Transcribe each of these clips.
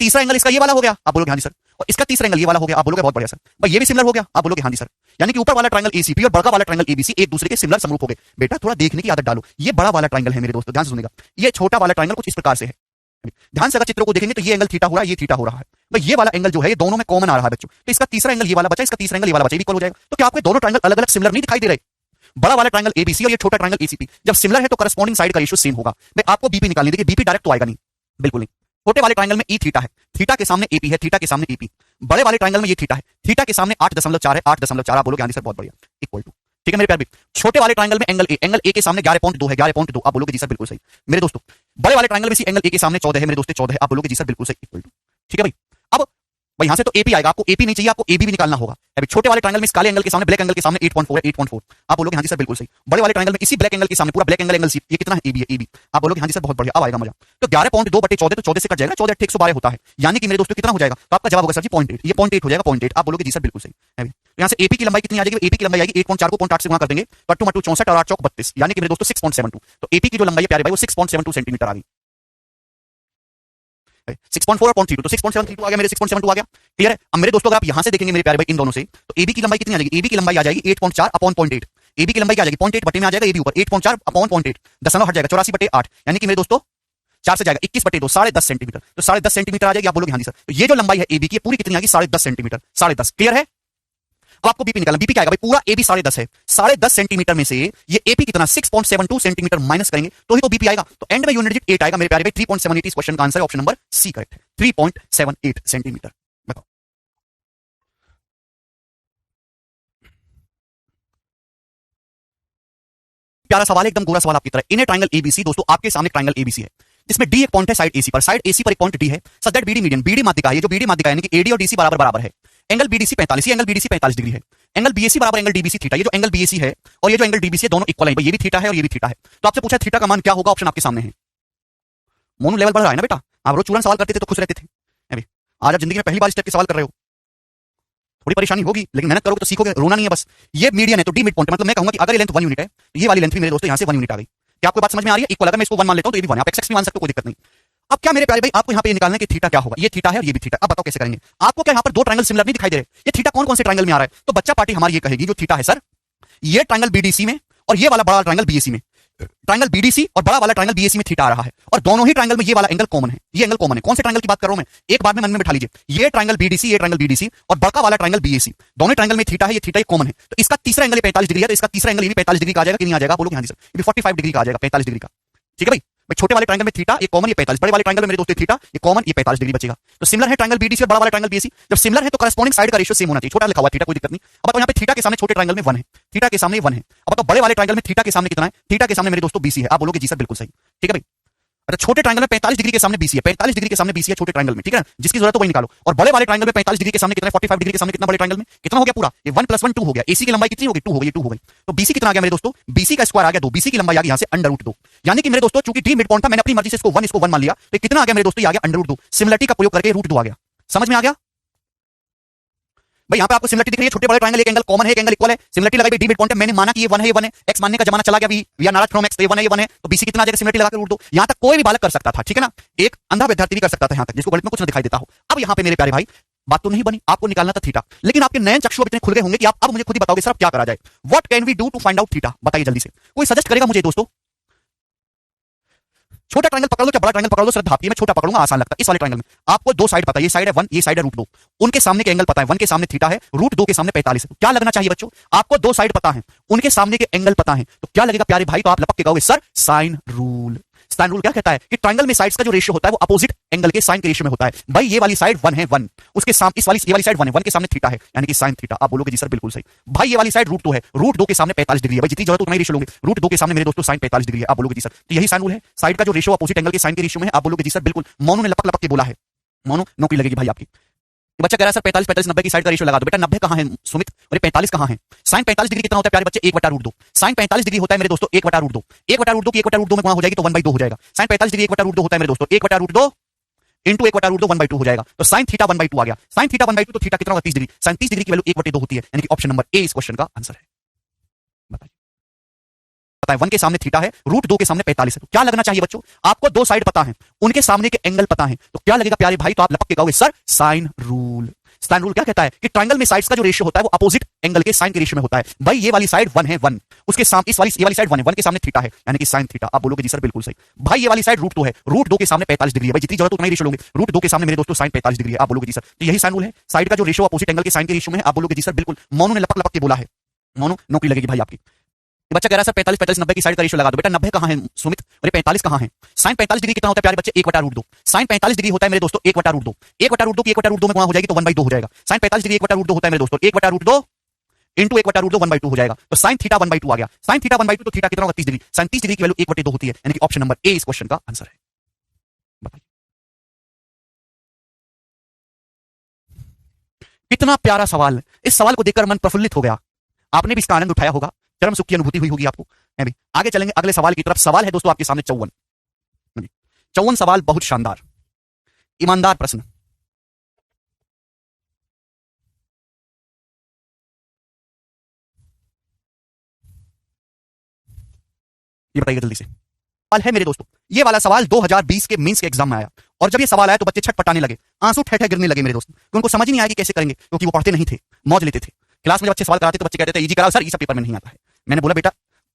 तीसरा एंगल इसका ये वाला हो गया, आप बोलोगे हाँ जी सर, और इसका तीसरा एंगल ये वाला हो गया, आप बोलोगे बहुत बढ़िया सर। भाई ये भी सिमिलर हो गया, आप बोलोगे हाँ जी सर। यानी कि ऊपर वाला ट्रायंगल एसीपी और बड़ा वाला ट्रायंगल एबीसी एक दूसरे के सिमिलर समरूप हो गए। बेटा थोड़ा देखने की आदत डालो। ये बड़ा वाला ट्रायंगल है मेरे दोस्तों, ध्यान से सुनिएगा। ये छोटा वाला ट्रायंगल कुछ इस प्रकार से है। ध्यान से अगर चित्रों को देखेंगे तो ये एंगल थीटा हो रहा है, ये थीटा हो रहा है। भाई ये वाला एंगल जो है ये दोनों में कॉमन आ रहा है बच्चों, तो इसका तीसरा एंगल ये वाला बचा, इसका तीसरा एंगल ये वाला बचा, इक्वल हो जाएगा। तो क्या आपको दोनों ट्रायंगल अलग अलग सिमिलर नहीं दिखाई दे रहे? बड़ा वाला ट्रायंगल एबीसी और ये छोटा ट्रायंगल एसीपी जब सिमिलर है तो करस्पॉन्डिंग साइड का रेशियो सेम होगा। भाई आपको बीपी निकालनी, देखिए बीपी डायरेक्ट तो आएगा नहीं, बिल्कुल नहीं। छोटे वाले ट्रायंगल में ई थीटा है, थीटा के सामने एपी है, थीटा के सामने एपी। बड़े वाले ट्रायंगल में ये थीटा है, थीटा के सामने 8.4 है, 8.4 आप बोलोगे हाँ जी सर बहुत बढ़िया, इक्वल टू। ठीक है मेरे प्यार भी। छोटे वाले ट्रायंगल में एंगल ए के सामने 11.2 है, 11.2 आप बोलोगे जी सर बिल्कुल सही मेरे दोस्तों। बड़े वाले ट्रायंगल में सी एंगल ए के सामने 14 है मेरे दोस्तों, 14 है, आप बोलोगे जी सर बिल्कुल सही, इक्वल टू। ठीक है भाई। अब भाई यहां से तो एपी आएगा, आपको एपी नहीं चाहिए, आपको एबी भी निकालना होगा। अभी छोटे वाले ट्रायंगल में इस काले एंगल के सामने ब्लैक एंगल के सामने 8.4 है, 8.4 आप बोलोगे हाँ जी सर बिल्कुल सही। बड़े वाले ट्रायंगल में इसी ब्लैक एंगल के सामने पूरा ब्लैक एंगल सी ये कितना है, एबी है, एबी आप बोलोगे हाँ जी सर बहुत बढ़िया, अब आएगा मजा। तो 11.2 बटे 14 तो 14 से कट जाएगा, 14 112 होता है, यानी कि मेरे दोस्तों कितना हो जाएगा? तो आपका जवाब होगा सर जी 0.8, ये 0.8 हो जाएगा, 0.8 आप बोलोगे जी सर बिल्कुल सही। यहाँ से एपी की लंबाई कितनी आ जाएगी? एपी की लंबाई आएगी 8.4 को 0.8 से गुणा कर देंगे, 2 मट्टू 64 और 8 चौक 32, यानी कि मेरे दोस्तों 6.72। तो एपी की जो लंबाई है प्यारे भाई वो 6.72 सेंटीमीटर आ गई। 6.4 और 0.32 तो 6.732 आ गया मेरे, 6.72 आ गया। क्लियर है? अब मेरे दोस्तों अगर आप यहां से देखेंगे मेरे प्यारे भाई इन दोनों से, तो एबी की लंबाई कितनी आ जाएगी? एबी की लंबाई आ जाएगी 8.4 अपॉन 0.8। एबी की लंबाई क्या आ जाएगी? 0.8 बटे में आ जाएगा एबी ऊपर, 8.4 अपॉन 0.8 दशमलव हट जाएगा 84 बटे 8, यानी कि मेरे दोस्तों 4 से जाएगा 21 बटे 2, 10.5 सेंटीमीटर। तो 10.5 सेंटीमीटर आ जाएगी, आप बोलोगे हाँ जी सर। तो ये जो लंबाई है एबी की पूरी कितनी आएगी? 10.5 सेंटीमीटर, 10.5। क्लियर है? अब आपको बीपी निकालना, बीपी क्या आएगा भाई? पूरा एबी 10.5 है, 10.5 सेंटीमीटर में से ये एपी कितना 6.72 सेंटीमीटर माइनस करेंगे तो ही तो बीपी आएगा। तो एंड में यूनिट डिजिट 8 आएगा मेरे प्यारे भाई, 3.78 इस क्वेश्चन का आंसर है, ऑप्शन नंबर सी करेक्ट है, 3.78 सेंटीमीटर। बताओ प्यारा सवाल है, एकदम गोरा सवाल आपकी तरह। इन ए ट्रायंगल एबीसी, दोस्तों आपके सामने ट्रायंगल एबीसी है जिसमें डी एक पॉइंट है साइड एसी पर, साइड एसी पर एक पॉइंट डी है, such that BD median, BD माध्यिका है, ये जो बीडी माध्यिका है यानी कि एडी और डीसी बराबर बराबर है। Angle BDC 45, angle BDC 45 degree है। एंगल बीएसी बराबर एंगल डीबीसी थीटा, ये जो एंगल बीएसी है और ये जो एंगल डीबीसी है दोनों इक्वल है, ये भी थीटा है और ये भी थीटा है। तो आपसे पूछा थीटा का मान क्या होगा? ऑप्शन आपके सामने है। मोनू लेवल बढ़ रहा है ना बेटा, आप रोज चूरन सवाल करते थे तो खुश रहते थे, अभी आज आप जिंदगी में पहली बार स्टेप के सवाल कर रहे हो, थोड़ी परेशानी होगी लेकिन मेहनत करोगे तो सीखोगे, रोना नहीं है बस। ये मीडियन है तो डी मिड पॉइंट, मतलब मैं कहूंगा कि अगर ये लेंथ 1 यूनिट है तो ये वाली लेंथ भी मेरे दोस्तों यहां से 1 यूनिट आ गई। क्या आपको बात समझ में आ रही है? इक्वल, अगर मैं इसको 1 मान लेता हूं तो ये भी 1 है, आप एक्स भी मान सकते हो, कोई दिक्कत नहीं। अब क्या मेरे प्यारे भाई आपको यहाँ पे निकालना है कि थीटा क्या होगा? ये थीटा है और ये भी थीटा। अब बताओ कैसे करेंगे? आपको क्या यहाँ पर दो ट्रायंगल सिमिलर नहीं दिखाई दे रहे? ये थीटा कौन कौन से ट्रायंगल में आ रहा है? तो बच्चा पार्टी हमारी ये कहेगी जो थीटा है सर ये ट्रायंगल बीडीसी में और ये वाला बड़ा ट्रायंगल बीएसी में, ट्रायंगल बीडीसी और बड़ा वाला ट्रायंगल बीएसी में थीटा आ रहा है और दोनों ही ट्रायंगल में ये वाला एंगल कॉमन है, ये एंगल कॉमन है। कौन से ट्रायंगल की बात कर रहा हूं मैं? एक बार में मन में बैठा लीजिए, ये ट्रायंगल बीडीसी, ये ट्रायंगल बीडीसी और बड़ा वाला ट्रायंगल बीएसी, दोनों ट्रायंगल में थीटा है, ये थीटा ये कॉमन है। तो इसका तीसरा एंगल 45 डिग्री है, तो इसका तीसरा एंगल ये भी 45 डिग्री का आ जाएगा कि नहीं आ जाएगा? बोलो हाँ जी सर, ये भी 45 डिग्री का आ जाएगा, 45 डिग्री का। ठीक है भाई, छोटे वाले ट्रायंगल में थीटा ये कॉमन, ये 45, बड़े वाले ट्रायंगल में मेरे दोस्तों थीटा ये कॉमन, ये 45 डिग्री बचेगा। तो सिमिलर है ट्रायंगल बीडीसी और बड़ा वाला ट्रायंगल बीएसी। जब सिमिलर है तो करस्पॉन्डिंग साइड का रेशियो सेम होना चाहिए। छोटा लिखा हुआ थीटा, कोई दिक्कत नहीं। अब बताओ यहाँ पे थीटा के सामने छोटे ट्रायंगल में 1 है, थीटा के सामने 1 है। अब बताओ बड़े वाले ट्रायंगल में थीटा के सामने कितना है? थीटा के सामने मेरे दोस्तों बीसी है, आप बोलोगे जी सर बिल्कुल सही। ठीक है भाई, अच्छा छोटे ट्रायंगल में 45 डिग्री के सामने बीसी है, 45 डिग्री के सामने बीसी है छोटे ट्रायंगल में, ठीक है, जिसकी जरूरत तो वही निकालो। और बड़े वाले ट्रायंगल में 45 डिग्री के सामने कितना है? 45 डिग्री के सामने कितना? बड़े ट्रायंगल में कितना हो गया? पूरा ये 1 + 1 2 हो गया। एसी की लंबाई कितनी होगी? 2 हो गई, 2 हो गई। तो बीसी कितना आ गया मेरे दोस्तों? बीसी का स्क्वायर आ गया 2, बीसी की लंबाई आ गई यहां से √2, यानी कि मेरे दोस्तों चूंकि डी मिड पॉइंट था मैंने अपनी मर्जी से इसको 1 मान लिया, तो कितना आ गया मेरे दोस्तों? ये आ गया √2। सिमिलरिटी का प्रयोग करके √2 आ गया। समझ में आ गया भाई? यहाँ पे आपको सिमिलरिटी दिख रही है, छोटे बड़े ट्रायंगल एक एंगल कॉमन है, एक एंगल इक्वल है, सिमिलरिटी लगाई डी मिड पॉइंट है, मैंने माना कि ये 1 है, ये 1 है, एक्स मानने का जमाना चला गया, we are not from X, तो ये 1 है, ये 1 है, तो बीसी कितना आ जाएगा? सिमिलरिटी लगाकर √2। यहाँ तक कोई भी बालक कर सकता था, ठीक है ना, एक अंधा विद्यार्थी भी कर सकता था यहाँ तक, जिसको गणित में कुछ ना दिखाई देता हो। अब यहाँ पे मेरे प्यारे भाई बात तो नहीं बनी, आपको निकालना था थीटा, लेकिन आपके नयन चक्षु इतने खुल गए होंगे कि आप अब मुझे खुद ही बताओगे सर क्या करा जाए? What can we do to find out theta? बताइए जल्दी से, कोई सजेस्ट करेगा मुझे दोस्तों? छोटा ट्रायंगल पकड़ लो, बड़ा ट्रायंगल पकड़ लो, श्रद्धा आपकी, मैं छोटा पकड़ूंगा, आसान लगता है। इस वाले ट्रायंगल में आपको दो साइड पता है, ये साइड है 1, ये साइड है √2, उनके सामने के एंगल पता है, 1 के सामने थीटा है, √2 के सामने 45 है। तो क्या लगना चाहिए बच्चों? आपको दो साइड पता है, उनके सामने के एंगल पता है, तो क्या लगेगा प्यारे भाई? तो आप लपक के कहोगे sir sine rule. Sine rule क्या कहता है कि ट्रायंगल में साइड्स का जो रेशियो होता है वो अपोजिट एंगल के साइन के रेशियो में होता है। भाई ये वाली साइड 1 है, 1 उसके सामने, इस वाली ये वाली साइड 1 है, 1 के सामने थीटा है, यानी कि साइन थीटा। आप बोलोगे जी सर बिल्कुल सही। भाई ये वाली साइड √2 है, √2 के सामने 45 डिग्री है। भाई जितनी जरूरत उतना ही रेशियो लोगे, √2 के सामने मेरे दोस्तों साइन 45 डिग्री है। आप बोलोगे जी सर, तो यही साइन रूल है, साइड का जो रेशियो अपोजिट एंगल के साइन के रेशियो में है। आप बोलोगे जी सर बिल्कुल। मोनू ने लपक लपक के बोला है, मोनू नौकरी लगेगी भाई आपकी। बच्चा कह रहा है सर 45 45 90 की साइड का रेशियो लगा दो। बेटा 90 कहां है सुमित, और 45 कहां है? साइन 45 डिग्री कितना होता है प्यारे बच्चे? 1/√2। साइन 45 डिग्री होता है मेरे दोस्तों 1/√2, 1/√2 की 1/√2 में गुणा हो जाएगी तो 1/2 हो जाएगा। साइन 45 डिग्री 1/√2 होता है मेरे दोस्तों, 1/√2 इंटू 1/√2 1/2 हो जाएगा। तो साइन थीटा 1/2 आ गया। साइन थीटा 1/2 तो थीटा कितना होगा? 30 डिग्री। साइन 30 डिग्री की वैल्यू 1/2 होती है, यानी कि ऑप्शन नंबर ए इस क्वेश्चन का आंसर है। बताइए। पता है 1 के सामने थीटा है, √2 के सामने 45 है। तो क्या लगना चाहिए बच्चों? आपको दो साइड पता है, उनके सामने के एंगल पता है, तो क्या लगेगा प्यारे भाई? तो आप लपक के कहोगे sir sine rule. Sine rule क्या कहता है कि ट्रायंगल में साइड्स का जो रेशियो होता है वो अपोजिट एंगल के साइन के रेशियो में होता है। भाई ये वाली साइड 1 है, 1 उसके सामने ये वाली साइड 1 है, 1 के सामने थीटा है यानी कि साइन थीटा। आप बोलोगे जी सर बिल्कुल सही। भाई ये वाली साइड √2 है, √2 के सामने 45 डिग्री है। भाई जितनी जरूरत उतना ही रेशियो लोगे, √2 के सामने मेरे दोस्तों साइन 45 डिग्री है। आप बोलोगे जी सर तो यही साइन रूल है, साइड का जो रेशियो अपोजिट एंगल के साइन के रेशियो में है। आप बोलोगे जी सर बिल्कुल। मोनू ने लपक लपक के बोला है, मोनू नौकरी लगेगी भाई आपकी। बच्चा कह रहा है सर 45 45 90 की साइड का रेशियो लगा दो। बेटा 90 कहां है सुमित? अरे 45 कहां है? साइन 45 डिग्री कितना होता है प्यारे बच्चे? 1/√2। साइन 45 डिग्री होता है मेरे दोस्तों 1/√2। 1/√2 की 1/√2 में गुणा हो जाएगी तो 1/2 हो जाएगा। साइन 45 डिग्री 1/√2 होता है मेरे दोस्तों, 1/√2 इंटू 1/√2 1/2 हो जाएगा। तो साइन थीटा 1/2 आ गया। साइन थीटा 1/2 तो थीटा कितना होगा? 30 डिग्री। साइन 30 डिग्री की वैल्यू 1/2 होती है, यानी कि ऑप्शन नंबर ए इस क्वेश्चन का आंसर है। बताइए कितना प्यारा सवाल। इस सवाल को देखकर मन प्रफुल्लित हो गया। आपने भी इसका आनंद उठाया होगा, चरम सुख की अनुभूति हुई होगी आपको। भी आगे चलेंगे अगले सवाल की तरफ। सवाल है दोस्तों आपके सामने 54 सवाल, बहुत शानदार ईमानदार प्रश्न। ये बताइए जल्दी से। सवाल है मेरे दोस्तों, ये वाला सवाल 2020 के मेंस के एग्जाम में आया, और जब ये सवाल आया तो बच्चे छटपटाने लगे, आंसू ठहठे गिरने लगे मेरे दोस्त, क्योंकि उनको समझ नहीं आया कि कैसे करेंगे, क्योंकि वो पढ़ते नहीं थे, मौज लेते थे। क्लास में जब बच्चे सवाल कराते तो बच्चे कहते थे इजी कराओ सर, ये सब पेपर में नहीं आता है। मैंने बोला बेटा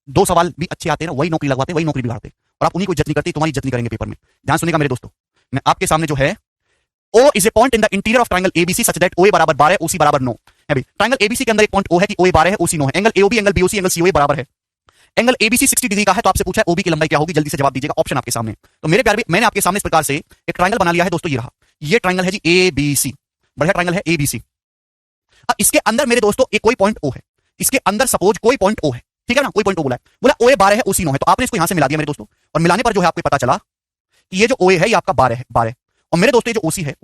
2 सवाल भी अच्छे आते हैं ना, वही नौकरी लगवाते, वही नौकरी बिगाड़ते, और आप उन्हीं को इज्जत नहीं करते, तुम्हारी इज्जत नहीं करेंगे पेपर में। ध्यान सुनिएगा मेरे दोस्तों, मैं आपके सामने जो है O is a point in the interior of triangle ABC such that OA बराबर 12 OC बराबर 9 है। भाई ट्रायंगल ABC के अंदर एक पॉइंट O है कि OA 12 है, OC 9 है। Angle AOB, angle BOC, angle COA बराबर है। एंगल ABC 60 डिग्री का है, तो आपसे पूछा है OB की लंबाई क्या होगी? जल्दी से जवाब दीजिएगा, ऑप्शन आपके सामने। तो मेरे प्यारे मैंने आपके सामने इस प्रकार से एक ट्रायंगल बना लिया है दोस्तों, ये रहा, ये ट्रायंगल है जी ABC, बढ़िया ट्रायंगल है ABC। अब इसके अंदर मेरे दोस्तों एक कोई पॉइंट O है, इसके अंदर सपोज कोई पॉइंट O है, ठीक है ना, कोई पॉइंट O बोला है, बोला OA 12 है OC 9 है, तो आपने इसको यहां से मिला दिया मेरे दोस्तों, और मिलाने पर जो है आपको पता चला कि ये जो OA है ये आपका 12 है, और मेरे दोस्तों ये जो OC है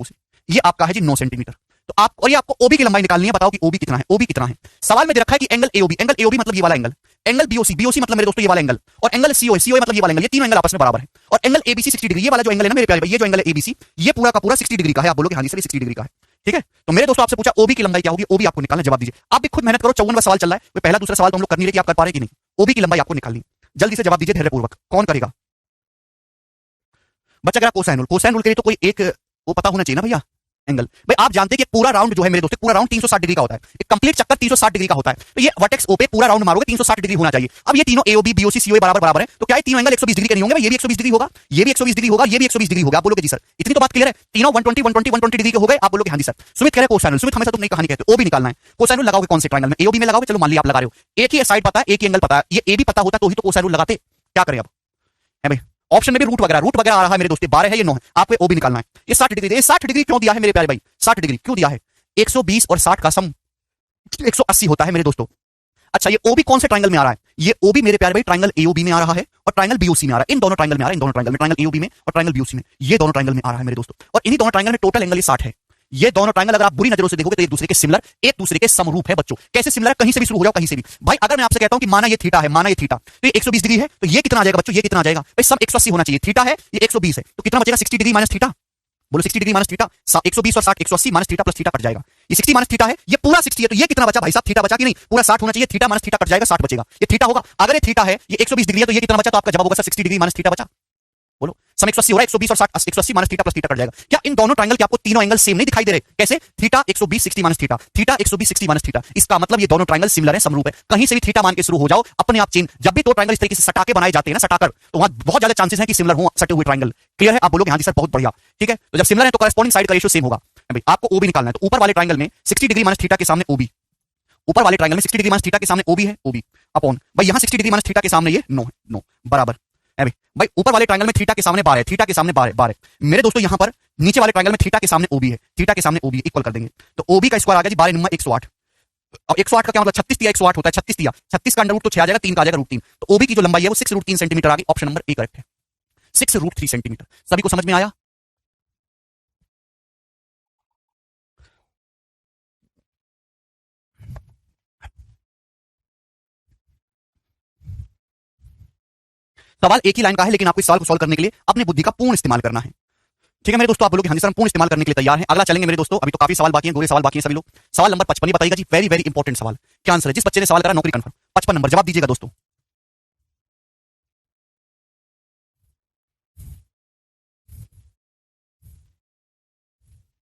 ये आपका है जी 9 सेंटीमीटर। तो आप और ये आपको OB की लंबाई निकालनी है, बताओ कि OB कितना है, OB कितना है। सवाल में दे रखा है कि एंगल AOB मतलब ये वाला एंगल, एंगल BOC मतलब मेरे दोस्तों ये वाला एंगल, और एंगल COA मतलब ये वाला एंगल, ये तीनों एंगल आपस में बराबर है। और एंगल ABC 60 डिग्री, ये वाला जो एंगल है ना मेरे प्यारे भाई, ये जो एंगल है ABC, ये पूरा का पूरा 60 डिग्री का है। आप बोलोगे हाँ जी सर 60 डिग्री का है, ठीक है। तो मेरे दोस्तों आपसे पूछा OB की लंबाई क्या होगी, OB आपको निकालना, जवाब दीजिए। आप भी खुद मेहनत करो, 54वां सवाल चल रहा है, वो पहला दूसरा सवाल तो हम लोग कर नहीं रहे कि आप कर पा रहे कि नहीं। OB की लंबाई आपको निकालनी, जल्दी से जवाब दीजिए धैर्यपूर्वक। कौन करेगा बच्चा? अगर कोसाइन रूल के लिए तो कोई एक वो पता होना चाहिए ना भैया, एंगल। भाई आप जानते हैं कि पूरा राउंड जो है मेरे दोस्तों, पूरा राउंड 360 डिग्री का होता है, एक कंप्लीट चक्कर 360 डिग्री का होता है। तो ये वर्टेक्स O पे पूरा राउंड मारोगे 360 डिग्री होना चाहिए। अब ये तीनों AOB BOC COA बराबर है, तो क्या ये तीनों एंगल 120 डिग्री के नहीं होंगे? ये भी 120 डिग्री होगा, ये भी 120 डिग्री होगा, ये भी 120 डिग्री होगा। आप बोलोगे जी सर इतनी तो बात क्लियर है, तीनों 120 120 120 डिग्री के हो गए। आप बोलोगे हाँ जी सर। सुमित कह रहे कोसाइन रूल, सुमित हमेशा तुम नहीं कहानी कहते, OB निकालना है। कोसाइन रूल लगाओगे कौन से ट्रायंगल में? AOB में लगाओगे, चलो मान लिया आप लगा रहे हो, एक ही साइड पता है, एक ही एंगल पता है, ये AB पता होता तो ही तो कोसाइन रूल लगाते। क्या करें अब है भाई? ऑप्शन में भी रूट वगैरह आ रहा है मेरे दोस्तों, 12 है ये 9 है, आपको OB निकालना है। ये 60 डिग्री, ये 60 डिग्री क्यों दिया है मेरे प्यारे भाई? 60 डिग्री क्यों दिया है? 120 और 60 का सम 180 होता है मेरे दोस्तों। अच्छा ये OB कौन से ट्रायंगल में आ रहा है? ये OB मेरे प्यारे भाई ट्रायंगल AOB में आ रहा है और ट्रायंगल BOC में आ रहा है। इन दोनों ट्रायंगल में आ रहा है, इन दोनों ट्रायंगल में, ट्रायंगल AOB में और ट्रायंगल BOC में, ये दोनों ट्रायंगल में आ रहा है मेरे दोस्तों। और इन्हीं दोनों ट्रायंगल में टोटल एंगल 60 है। ये दोनों ट्रायंगल अगर आप बुरी नजरों से देखोगे तो एक दूसरे के सिमिलर, एक दूसरे के समरूप है बच्चों। कैसे सिमिलर? कहीं से भी शुरू हो जाओ, कहीं से भी। भाई अगर मैं आपसे कहता हूं कि माना ये थीटा है, माना ये थीटा, तो ये 120 डिग्री है, तो ये कितना आ जाएगा बच्चों? ये कितना आ जाएगा भाई? सम 180 होना चाहिए। थीटा है, ये 120 है, तो कितना बचेगा? 60 डिग्री माइनस थीटा। बोलो 60 डिग्री माइनस थीटा, 120 और 60 180 minus theta plus theta cut जाएगा। ये 60 माइनस थीटा है, ये पूरा 60 है, तो ये कितना बचा भाई साहब? थीटा बचा कि नहीं? पूरा 60 होना चाहिए, थीटा माइनस थीटा कट जाएगा, 60 बचेगा। ये थीटा होगा। अगर ये थीटा है, ये 120 डिग्री है, तो ये कितना बचा? तो आपका जवाब होगा सर 60 डिग्री माइनस थीटा बचा। बोलो सम 180 हो रहा है, 120 और 60 180 minus theta plus theta cut जाएगा। क्या इन दोनों ट्रायंगल के आपको तीनों एंगल सेम नहीं दिखाई दे रहे? कैसे? Theta 120 60 minus theta, theta 120 60 minus theta. इसका मतलब ये दोनों ट्रायंगल सिमिलर है, समरूप है। कहीं से भी थीटा मान के शुरू हो जाओ, अपने आप चेंज। जब भी दो ट्रायंगल इस तरीके से सटा के बनाए जाते हैं ना, सटाकर, तो वहां बहुत ज्यादा चांसेस है कि सिमिलर हो सटे हुए ट्रायंगल। क्लियर है? आप बोलोगे हाँ जी सर बहुत बढ़िया, ठीक है। तो जब सिमिलर है तो कॉरेस्पॉन्डिंग साइड का रेशियो सेम होगा। भाई आपको OB निकालना है, तो ऊपर वाले ट्रायंगल में 60 डिग्री माइनस थीटा के सामने OB, ऊपर वाले ट्रायंगल में 60 डिग्री माइनस थीटा के सामने OB है, OB अपॉन भाई यहां 60 डिग्री माइनस थीटा के सामने ये 9 है, 9 बराबर है भाई ऊपर वाले ट्रायंगल में थीटा के सामने 12 है, थीटा के सामने 12 मेरे दोस्तों। यहां पर नीचे वाले ट्रायंगल में थीटा के सामने OB है, थीटा के सामने OB इक्वल कर देंगे, तो OB का स्क्वायर आ गया जी 12 × 108। अब 108 का क्या मतलब? 36 दिया 108 होता है, 36 दिया, 36 का अंडर रूट तो 6 आ जाएगा, 3 का आ जाएगा √3। तो OB की जो लंबाई है वो 6 √3 सेंटीमीटर आ गई। ऑप्शन नंबर ए करेक्ट है, 6 √3 सेंटीमीटर। सभी को समझ में आया? सवाल एक ही लाइन का है, लेकिन आपको इस सवाल को सॉल्व करने के लिए अपनी बुद्धि का पूर्ण इस्तेमाल करना है। ठीक है मेरे दोस्तों, आप लोग हाँ जी सर पूर्ण इस्तेमाल करने के लिए तैयार हैं? अगला चलेंगे मेरे दोस्तों, अभी तो काफी सवाल बाकी हैं, गोरे सवाल बाकी हैं सभी लोग। सवाल नंबर 55 बताइएगा जी, वेरी वेरी इंपॉर्टेंट सवाल। क्या आंसर है? जिस बच्चे ने सवाल करा नौकरी कंफर्म। 55 नंबर जवाब दीजिएगा दोस्तों।